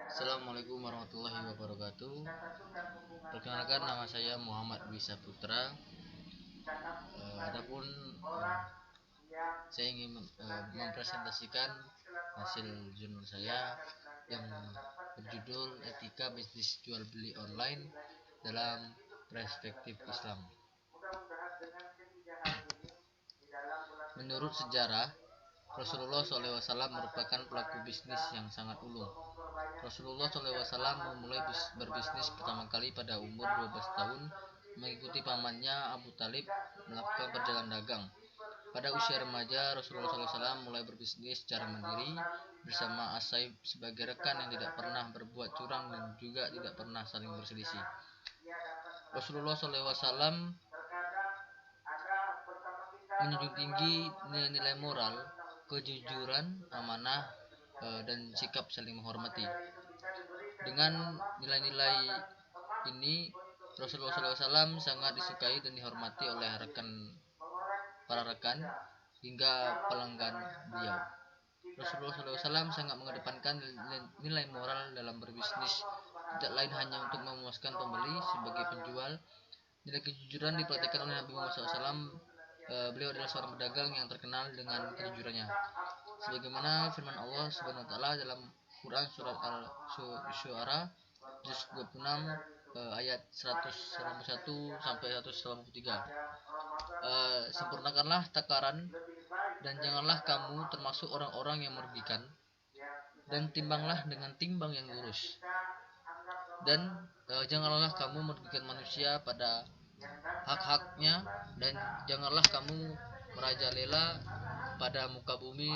Assalamualaikum warahmatullahi wabarakatuh. Perkenalkan, nama saya Muhammad Wisa Putra. Adapun saya ingin mempresentasikan hasil jurnal saya yang berjudul Etika Bisnis Jual Beli Online dalam Perspektif Islam. Menurut sejarah, Rasulullah SAW merupakan pelaku bisnis yang sangat ulung. Rasulullah SAW memulai berbisnis pertama kali pada umur 12 tahun, mengikuti pamannya Abu Talib melakukan perjalanan dagang. Pada usia remaja, Rasulullah SAW mulai berbisnis secara mandiri bersama Asaib sebagai rekan yang tidak pernah berbuat curang dan juga tidak pernah saling berselisih. Rasulullah SAW menjunjung tinggi nilai-nilai moral, kejujuran, amanah, dan sikap saling menghormati. Dengan nilai-nilai ini, Rasulullah SAW sangat disukai dan dihormati oleh para rekan hingga pelanggan beliau. Rasulullah SAW sangat mengedepankan nilai moral dalam berbisnis, tidak lain hanya untuk memuaskan pembeli sebagai penjual. Nilai kejujuran dipraktikkan oleh Nabi Muhammad SAW. Beliau adalah seorang pedagang yang terkenal dengan kejujurannya. Sebagaimana firman Allah Subhanahu wa taala dalam Quran surat Al-Syu'ara juz 26 ayat 191 sampai 183. Sempurnakanlah takaran dan janganlah kamu termasuk orang-orang yang merugikan, dan timbanglah dengan timbang yang lurus, dan janganlah kamu merugikan manusia pada hak-haknya, dan janganlah kamu merajalela pada muka bumi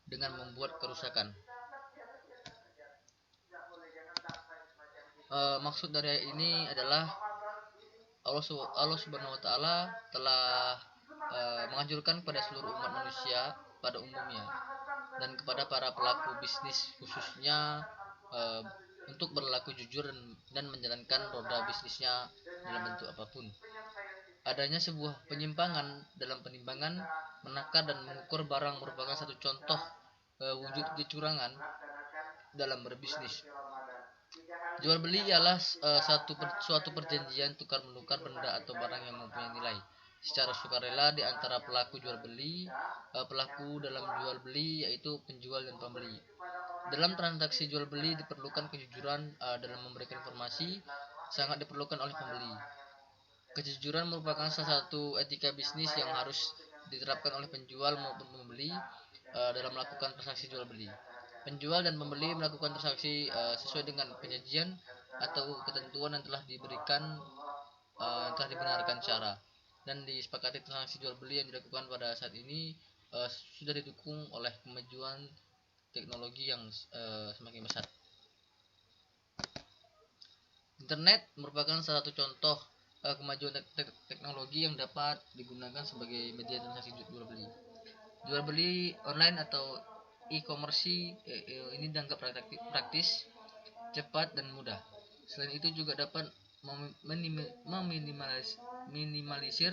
dengan membuat kerusakan. Maksud dari ayat ini adalah Allah Subhanahu wa taala telah menganjurkan kepada seluruh umat manusia pada umumnya dan kepada para pelaku bisnis khususnya uh, untuk berlaku jujur dan menjalankan roda bisnisnya dalam bentuk apapun. Adanya sebuah penyimpangan dalam penimbangan, menakar dan mengukur barang merupakan satu contoh wujud kecurangan dalam berbisnis. Jual beli ialah suatu perjanjian tukar menukar benda atau barang yang mempunyai nilai secara sukarela di antara pelaku jual beli, pelaku dalam jual beli yaitu penjual dan pembeli. Dalam transaksi jual beli diperlukan kejujuran dalam memberikan informasi, sangat diperlukan oleh pembeli. Kejujuran merupakan salah satu etika bisnis yang harus diterapkan oleh penjual maupun pembeli dalam melakukan transaksi jual beli. Penjual dan pembeli melakukan transaksi sesuai dengan perjanjian atau ketentuan yang telah dibenarkan cara dan disepakati. Transaksi jual beli yang dilakukan pada saat ini sudah didukung oleh kemajuan teknologi yang semakin besar. Internet merupakan salah satu contoh kemajuan teknologi yang dapat digunakan sebagai media transaksi jual beli. Jual beli online atau e-commerce ini dianggap praktis, cepat dan mudah. Selain itu juga dapat meminimalisir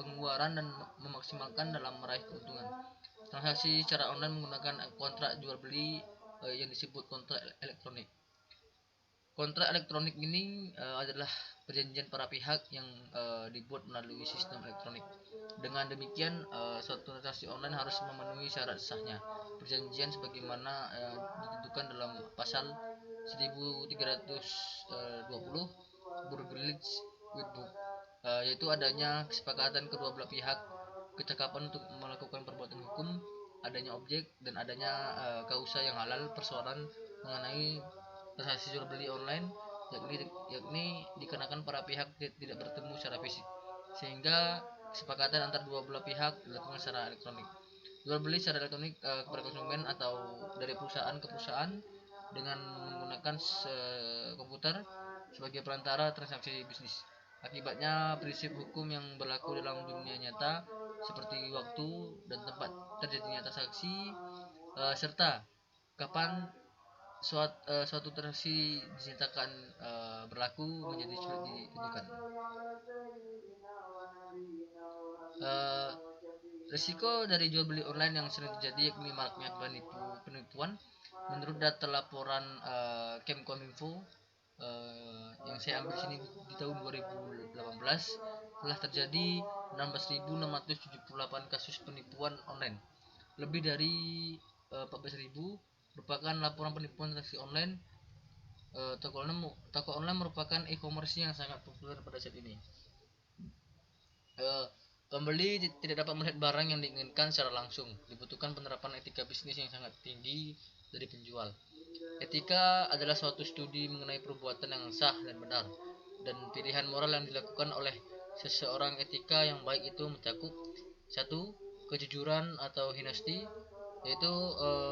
pengeluaran dan memaksimalkan dalam meraih keuntungan. Transaksi secara online menggunakan kontrak jual beli yang disebut kontrak elektronik. Kontrak elektronik ini adalah perjanjian para pihak yang dibuat melalui sistem elektronik. Dengan demikian, suatu transaksi online harus memenuhi syarat sahnya perjanjian sebagaimana ditentukan dalam pasal 1320 Burgerlich Witbook, yaitu adanya kesepakatan kedua belah pihak, kecakapan untuk melakukan perbuatan hukum, adanya objek, dan adanya kausa yang halal persoalan mengenai transaksi jual beli online, yakni dikenakan para pihak tidak bertemu secara fisik, sehingga kesepakatan antar dua belah pihak dilakukan secara elektronik. Jual beli secara elektronik kepada konsumen atau dari perusahaan ke perusahaan dengan menggunakan komputer sebagai perantara transaksi bisnis. Akibatnya, prinsip hukum yang berlaku dalam dunia nyata seperti waktu dan tempat terjadinya transaksi serta kapan suatu transaksi dinyatakan berlaku menjadi sulit ditentukan. Risiko dari jual beli online yang sering terjadi yakni maraknya penipuan Menurut data laporan Kemkominfo yang saya ambil sini di tahun 2018, telah terjadi 16.678 kasus penipuan online. Lebih dari 14.000 merupakan laporan penipuan transaksi online. Toko online merupakan e-commerce yang sangat populer pada saat ini. Pembeli tidak dapat melihat barang yang diinginkan secara langsung. Dibutuhkan penerapan etika bisnis yang sangat tinggi dari penjual. Etika adalah suatu studi mengenai perbuatan yang sah dan benar, dan pilihan moral yang dilakukan oleh seseorang. Etika yang baik itu mencakup: 1. Kejujuran atau honesty, yaitu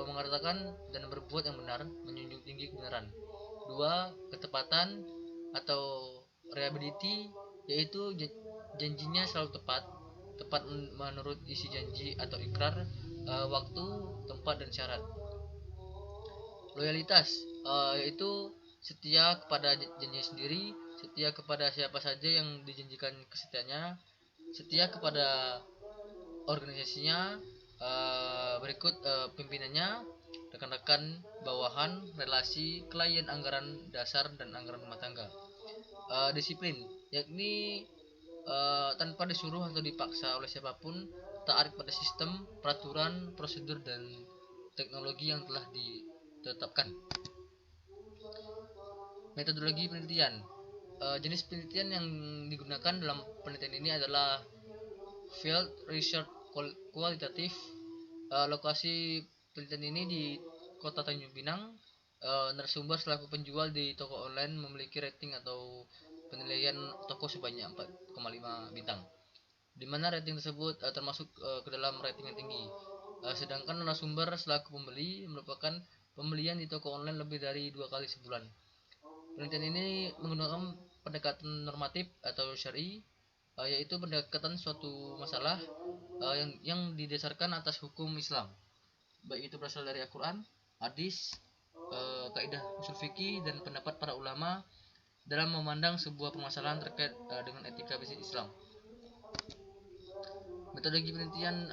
mengatakan dan berbuat yang benar, menjunjung tinggi kebenaran. 2. Ketepatan atau reliability, yaitu janjinya selalu tepat menurut isi janji atau ikrar, waktu, tempat, dan syarat. Loyalitas, yaitu setia kepada janji sendiri, setia kepada siapa saja yang dijanjikan kesetiaannya, setia kepada organisasinya, berikut pimpinannya, rekan-rekan bawahan, relasi, klien, anggaran dasar, dan anggaran rumah tangga. Disiplin, yakni tanpa disuruh atau dipaksa oleh siapapun, taat pada sistem, peraturan, prosedur, dan teknologi yang telah ditetapkan. Metodologi penelitian, jenis penelitian yang digunakan dalam penelitian ini adalah field research kualitatif. Lokasi penelitian ini di Kota Tanjung Pinang. Narasumber selaku penjual di toko online memiliki rating atau penilaian toko sebanyak 4,5 bintang, di mana rating tersebut termasuk ke dalam rating yang tinggi. Sedangkan narasumber selaku pembeli merupakan pembelian di toko online lebih dari 2 kali sebulan. Penelitian ini menggunakan pendekatan normatif atau syar'i, yaitu pendekatan suatu masalah yang didasarkan atas hukum Islam, baik itu berasal dari Al-Quran, hadis, kaidah usul fikih, dan pendapat para ulama dalam memandang sebuah permasalahan terkait dengan etika bisnis Islam. Metodologi penelitian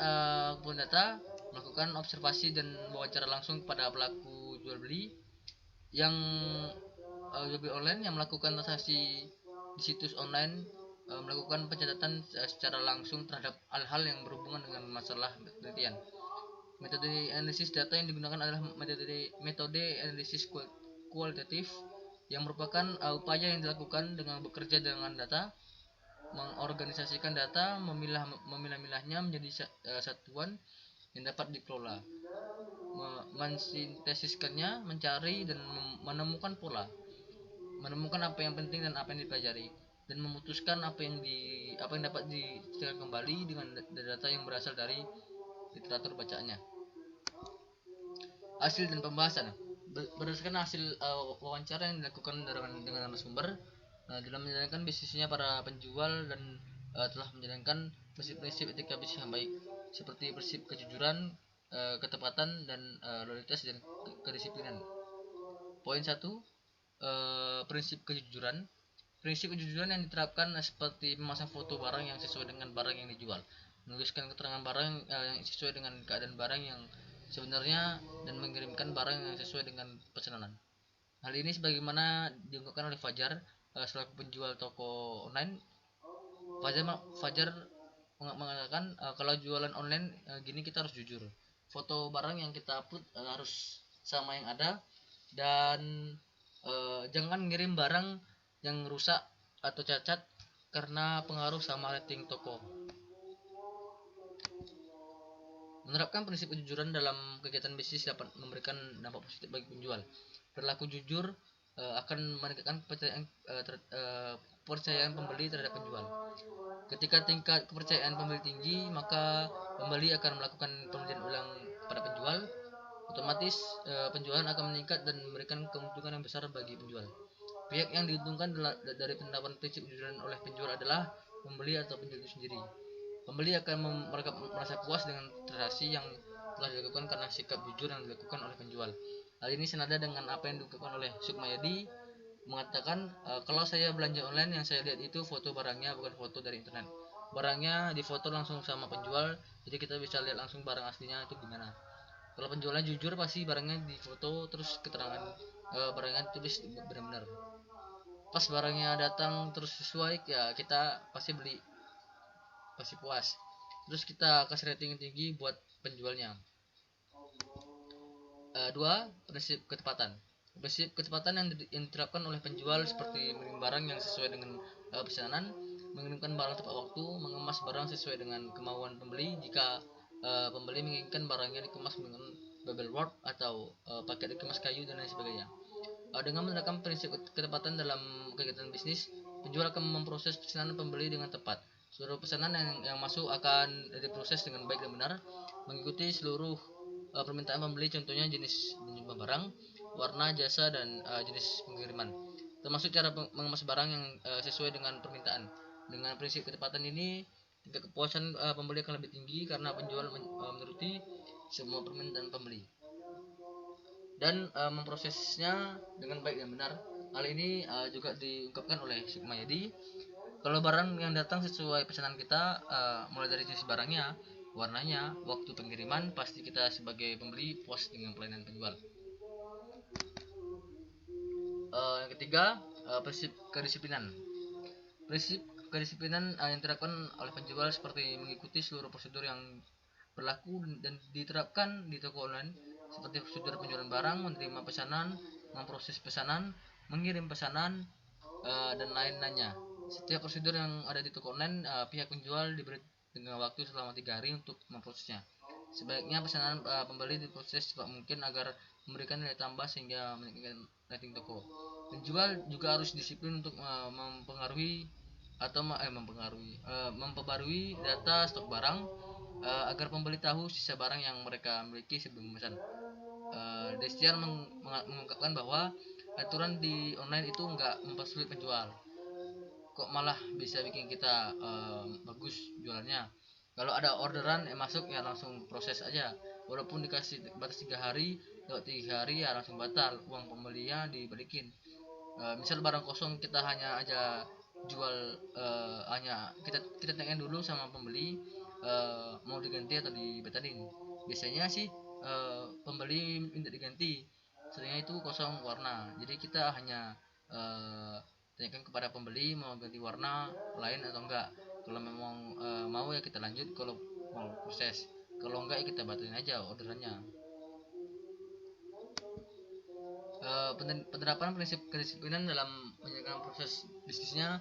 kumpulan data, melakukan observasi dan wawancara langsung kepada pelaku jual beli yang jual beli online yang melakukan transaksi di situs online, melakukan pencatatan secara langsung terhadap hal-hal yang berhubungan dengan masalah penelitian. Metode analisis data yang digunakan adalah metode analisis kualitatif, yang merupakan upaya yang dilakukan dengan bekerja dengan data, mengorganisasikan data, memilah-milahnya menjadi satuan yang dapat dikelola, mensintesiskannya, mencari dan menemukan pola, menemukan apa yang penting dan apa yang dipelajari, dan memutuskan apa yang dapat diceritakan kembali dengan data yang berasal dari literatur bacaannya. Hasil dan pembahasan. Berdasarkan hasil wawancara yang dilakukan dengan narasumber dalam menjalankan bisnisnya, para penjual dan telah menjalankan prinsip-prinsip etika bisnis yang baik, seperti prinsip kejujuran, ketepatan, dan loyalitas dan kedisiplinan. Poin 1, prinsip kejujuran. Prinsip kejujuran yang diterapkan seperti memasang foto barang yang sesuai dengan barang yang dijual, menuliskan keterangan barang yang sesuai dengan keadaan barang yang sebenarnya, dan mengirimkan barang yang sesuai dengan pesanan. Hal ini sebagaimana diungkapkan oleh Fajar selaku penjual toko online. Fajar mengatakan kalau jualan online gini kita harus jujur. Foto barang yang kita upload harus sama yang ada, dan jangan ngirim barang yang rusak atau cacat karena pengaruh sama rating toko. Menerapkan prinsip kejujuran dalam kegiatan bisnis dapat memberikan dampak positif bagi penjual. Perilaku jujur akan meningkatkan kepercayaan pembeli terhadap penjual. Ketika tingkat kepercayaan pembeli tinggi, maka pembeli akan melakukan pembelian ulang pada penjual. Otomatis penjualan akan meningkat dan memberikan keuntungan yang besar bagi penjual. Pihak yang diuntungkan dari penerapan prinsip kejujuran oleh penjual adalah pembeli atau penjual itu sendiri. Pembeli akan merasa puas dengan transaksi yang telah dilakukan karena sikap jujur yang dilakukan oleh penjual. Hal ini senada dengan apa yang dilakukan oleh Sukmayadi, mengatakan kalau saya belanja online, yang saya lihat itu foto barangnya, bukan foto dari internet. Barangnya difoto langsung sama penjual, jadi kita bisa lihat langsung barang aslinya itu gimana. Kalau penjualnya jujur pasti barangnya difoto, terus keterangan barangnya tulis benar-benar. Pas barangnya datang terus sesuai, ya kita pasti beli, pasti puas. Terus kita kasih rating tinggi buat penjualnya. Dua, prinsip ketepatan. Prinsip ketepatan yang diterapkan oleh penjual seperti mengirim barang yang sesuai dengan pesanan, mengirimkan barang tepat waktu, mengemas barang sesuai dengan kemauan pembeli. Jika pembeli menginginkan barangnya dikemas dengan bubble wrap atau paket dikemas kayu dan lain sebagainya. Dengan menerapkan prinsip ketepatan dalam kegiatan bisnis, penjual akan memproses pesanan pembeli dengan tepat. Seluruh pesanan yang masuk akan diproses dengan baik dan benar, mengikuti seluruh permintaan pembeli, contohnya jenis dan jumlah barang, warna, jasa, dan jenis pengiriman, termasuk cara mengemas barang yang sesuai dengan permintaan. Dengan prinsip ketepatan ini, tingkat kepuasan pembeli akan lebih tinggi karena penjual menuruti semua permintaan pembeli dan memprosesnya dengan baik dan benar. Hal ini juga diungkapkan oleh Sukmayadi. Kalau barang yang datang sesuai pesanan kita, mulai dari jenis barangnya, warnanya, waktu pengiriman, pasti kita sebagai pembeli puas dengan pelayanan penjual. Yang ketiga, prinsip kedisiplinan. Prinsip kedisiplinan yang diterapkan oleh penjual seperti mengikuti seluruh prosedur yang berlaku dan diterapkan di toko online, seperti prosedur penjualan barang, menerima pesanan, memproses pesanan, mengirim pesanan, dan lain-lainnya. Setiap prosedur yang ada di toko online, pihak penjual diberi dengan waktu selama 3 hari untuk memprosesnya. Sebaiknya pesanan pembeli diproses cepat mungkin agar memberikan nilai tambah sehingga meningkatkan rating toko. Penjual juga harus disiplin untuk mempengaruhi atau memperbarui data stok barang agar pembeli tahu sisa barang yang mereka miliki sebelum memesan. Destian mengungkapkan bahwa aturan di online itu nggak mempersulit penjual, kok malah bisa bikin kita bagus jualannya. Kalau ada orderan masuk ya langsung proses aja, walaupun dikasih batas 3 hari, lewat 3 hari ya langsung batal, uang pembelinya dibalikin. Misal barang kosong kita hanya aja jual, hanya kita tanyain dulu sama pembeli mau diganti atau dibatalin. Biasanya sih pembeli minta diganti, seringnya itu kosong warna, jadi kita hanya tanyakan kepada pembeli mau ganti warna lain atau enggak. Kalau memang mau ya kita lanjut, kalau mau proses, kalau enggak ya kita batalin aja orderannya. Penerapan prinsip kedisiplinan dalam menjalankan proses bisnisnya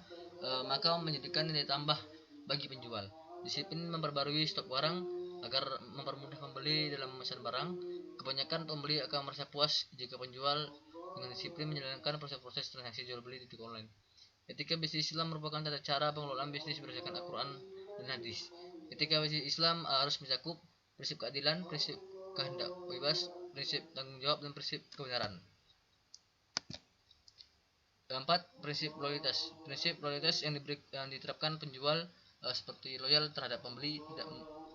maka menjadikan nilai tambah bagi penjual. Disiplin memperbarui stok barang agar mempermudah pembeli dalam memesan barang. Kebanyakan pembeli akan merasa puas jika penjual dengan disiplin menjalankan proses-proses transaksi jual beli di toko online. Etika bisnis Islam merupakan tata cara pengelolaan bisnis berdasarkan Al-Quran dan hadis. Etika bisnis Islam harus mencakup prinsip keadilan, prinsip kehendak bebas, prinsip tanggung jawab, dan prinsip kebenaran. Keempat, prinsip loyalitas. Prinsip loyalitas yang diterapkan penjual seperti loyal terhadap pembeli,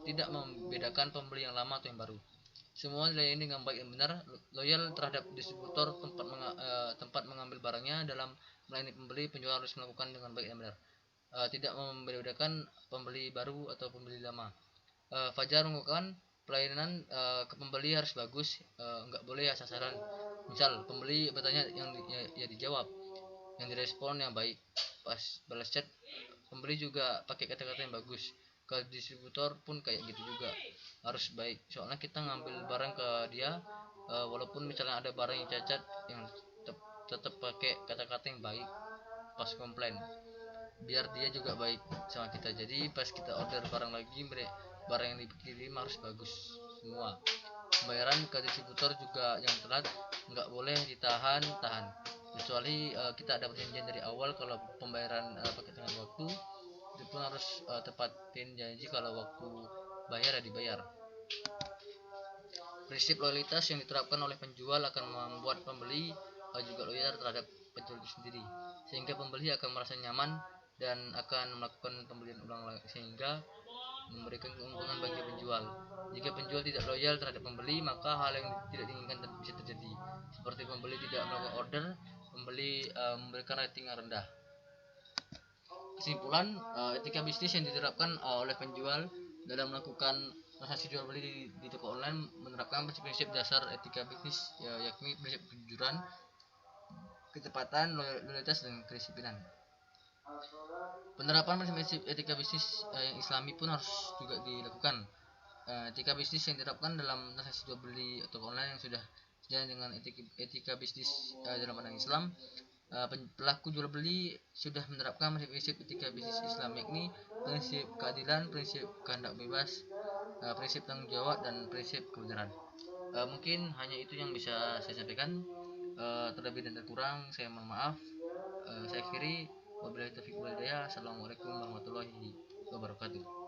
tidak membedakan pembeli yang lama atau yang baru. Semua dilayani dengan baik dan benar. Loyal terhadap distributor tempat mengambil barangnya. Dalam melayani pembeli, penjual harus melakukan dengan baik dan benar, tidak membedakan pembeli baru atau pembeli lama. Fajar mengungkapkan pelayanan ke pembeli harus bagus, nggak boleh asal-asalan. Misal pembeli bertanya yang ya dijawab, yang direspon yang baik. Pas balas chat pembeli juga pakai kata-kata yang bagus. Ke distributor pun kayak gitu juga, harus baik, soalnya kita ngambil barang ke dia, walaupun misalnya ada barang yang cacat, yang tetap pakai kata-kata yang baik pas komplain, biar dia juga baik sama kita. Jadi pas kita order barang lagi, barang yang dikirim harus bagus semua. Pembayaran ke distributor juga yang telat nggak boleh ditahan, kecuali kita ada perjanjian dari awal kalau pembayaran pakai tengah waktu, itu pun harus tepatin janji, kalau waktu bayar ya dibayar. Prinsip loyalitas yang diterapkan oleh penjual akan membuat pembeli juga loyal terhadap penjual itu sendiri, sehingga pembeli akan merasa nyaman dan akan melakukan pembelian ulang lagi, sehingga memberikan keuntungan bagi penjual. Jika penjual tidak loyal terhadap pembeli, maka hal yang tidak diinginkan bisa terjadi, seperti pembeli tidak melakukan order, pembeli memberikan rating yang rendah. Kesimpulan, etika bisnis yang diterapkan oleh penjual dalam melakukan transaksi jual beli di toko online menerapkan prinsip dasar etika bisnis, yakni prinsip kejujuran, ketepatan, loyalitas, dan kedisiplinan. Penerapan prinsip etika bisnis yang islami pun harus juga dilakukan. Etika bisnis yang diterapkan dalam transaksi jual beli atau online yang sudah sejalan dengan etika bisnis dalam pandangan Islam. Pelaku jual beli sudah menerapkan prinsip etika bisnis Islam, yakni prinsip keadilan, prinsip kehendak bebas, prinsip tanggung jawab, dan prinsip kebenaran. Mungkin hanya itu yang bisa saya sampaikan. Terlebih dan terkurang saya mohon maaf. Saya akhiri. Wabillahi taufiq wal hidayah. Assalamualaikum warahmatullahi wabarakatuh.